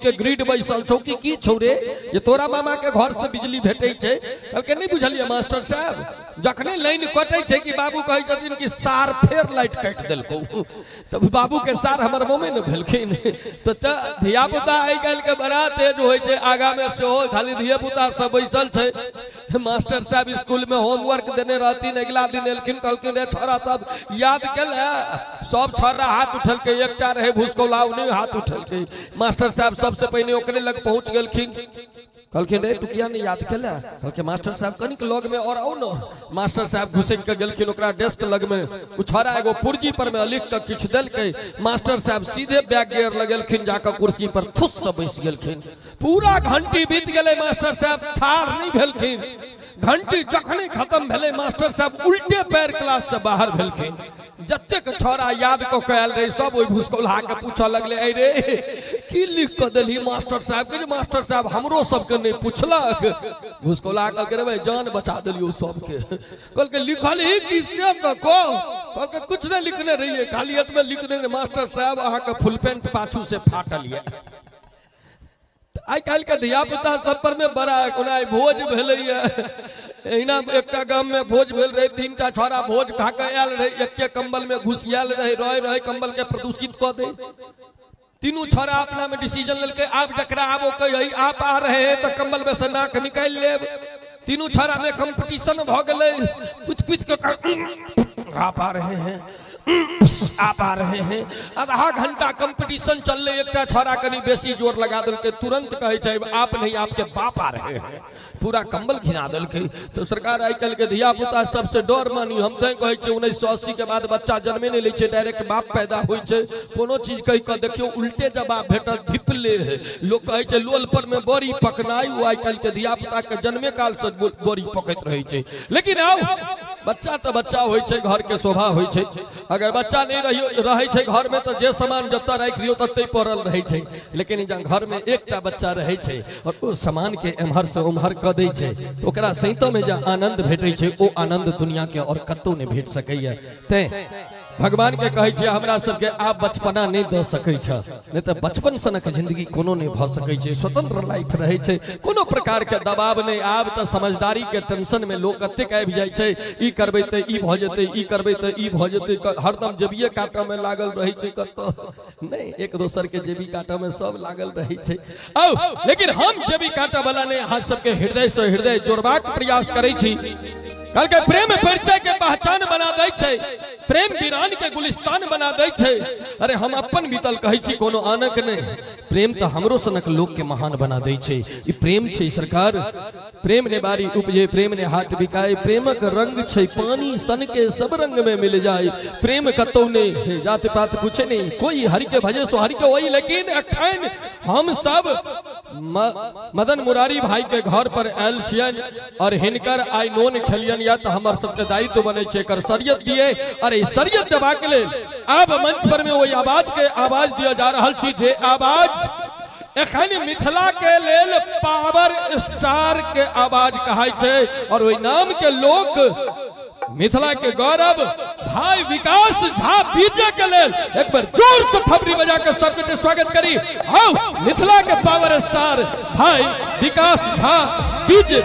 के ग्रिड बैसल छौ की छोरे ये तोरा मामा के घर से बिजली भेटै छै कहलकै नहीं बुझलिए मास्टर साहब जखने लाइन कटै छै कि बाबू कहै छथिन कि सार फेर लाइट काट देलको तब बाबू के सार हमर मोमे न भेलखिन तो धिया पुता आइ काल्हि के बड़ा तेज होइ छै आगा में सेहो खाली धिया पुता सब बैसल छै मास्टर साहब स्कूल में होमवर्क देने रहथिन अगला दिन एलखिन कहलखिन रे छोरा सब याद केले सब छोरा हाथ उठलकै एकटा रहे भूसकौला उन्हें हाथ उठलकै मास्टर साहब सबसे पहले ओकरे लग पहुंच गेलखिन कहलखिन रे तू किया नहीं याद केला कहलकै मास्टर साहब कनिक लग में और आओ न मास्टर साहब घुसैक के गेलखिन ओकरा डेस्क लग में उ छोरा एगो पुर्जी पर में लिख के किछ देलकै मास्टर साहब सीधे बैक गियर लगेलखिन जाके कुर्सी पर ठुस से बैस गेलखिन पूरा घंटी बीत गेलै मास्टर साहब ठाड़ नहीं भेलखिन घंटी जखने खत्म भेलै मास्टर साहब उल्टे पैर क्लास से बाहर भेलखिन जतेक छोरा याद क के आयल रहे सब ओइ भूसकौला के पूछे लगले अरे रे की लिख के देली मास्टर साहब के मास्टर साहब हमरो सबके नहीं पूछलक भूसकौला कहलकै रे जान बचा देलियो सबके कहलकै लिखल ही कि से न को कहलकै कुछ नहीं लिखने रहिए खाली एतबे लिख देने मास्टर साहब अहाँ के फुल पैंट पाछू से फाटल ये आई काल के धिया पुता सब पर में बड़ा कोना भोज भेलैया एहिना एकटा गाम में भोज भेल रहे तीनटा छोरा भोज खा के आयल रहे एके कंबल में घुसियाल रहे कंबल के प्रदूषित क दे तीनों छोरा अपना में डिसीजन लेके आप जकरा आबो कही आप आ रहे हैं तो कंबल में से नाक निकाल लेब तीनों छोरा में कंपटीशन भ गेलै कुछ के आप आ रहे हैं आप आ रहे हैं आधा घंटा कंपटीशन चल रहे एक छोरा कनी बेसी जोर लगा दिलके तुरंत कहे छै आप नहीं आपके बाप आ रहे हैं पूरा कंबल घिना दिलके तो सरकार आई कल के धिया पुता सबसे डर मानी हम तै कहे छै 1980 के बाद बच्चा जन्मे नहीं लै छै डायरेक्ट बाप पैदा होइ छै कोनो चीज कहि के देखियो उल्टे जवाब भेटत धिपले लोग कहे छै लोल पर में बड़ी पकनाई वो आई कल के धिया पुता के जन्मे काल से बड़ी पकैत रहे छै लेकिन आओ बच्चा तो बच्चा होइ छै घर के शोभा होइ छै अगर बच्चा नहीं रहे छै घर में तो जे सामान जत्ता राख लियो तत्ते पड़ल रहे छै लेकिन जब घर में एकटा बच्चा रहे छै और ओ सामान के एम्हर से उम्हर क दै छै तो ओकरा सैतो में जे आनंद भेटै छै ओ आनंद दुनिया के और कतौ नहीं भेट सकैया तै भगवान के कहे छै हमरा सबके आप बचपना नहीं द सकै छ नहीं तो बचपन सनक जिंदगी कोनो नहीं भ सकै छै स्वतंत्र लाइफ रहे छै कोनो प्रकार के दबाव नहीं आब त समझदारी के टेंशन में लोग कतेक आबि जाय छै ई करबै त ई भ जेतै ई करबै त ई भ जेतै हरदम जेबिए काटऽ में लागल रहे छै कत नहीं एक दोसर के जेबी काटऽ में सब लागल रहे छै औ लेकिन हम जेबी काटऽ वाला नहीं अहाँ सबके हृदय से हृदय जोड़बाक प्रयास करै छी कल के प्रेम परिचय के पहचान बना दै छै प्रेम वीरान के गुलिस्तान बना दै छै अरे हम अपन बीतल कहै छी कोनो आनक नहीं प्रेम तो हमरो सनक लोग के महान बना दै छै ई प्रेम छै सरकार प्रेम ने बारी उपजे प्रेम ने हाथ बिकाए प्रेमक रंग छै पानी सन के सब रंग में मिल जाए प्रेम कतौ नहीं जात पात पूछे नहीं कोई हरि के भजे सो हरि के वही लेकिन अखन हम सब मदन मुरारी भाई के घर पर आयल छियन और हिनकर आई नोन खेलियन या तो हमर सबके दायित्व बने छै कर शरीयत दिए अरे शरीयत देबा के लेल अब मंच पर में वही आवाज के आवाज दिया जा रहल छी जे आवाज एखन मिथिला के लेल पावर स्टार के आवाज कहाय छै और वही नाम के लोग मिथिला के गौरव भाई विकास झा बीजे के लेल एक बार जोर से थपड़ी बजा के सबके स्वागत करी आओ मिथिला के पावर स्टार भाई विकास झा बीजे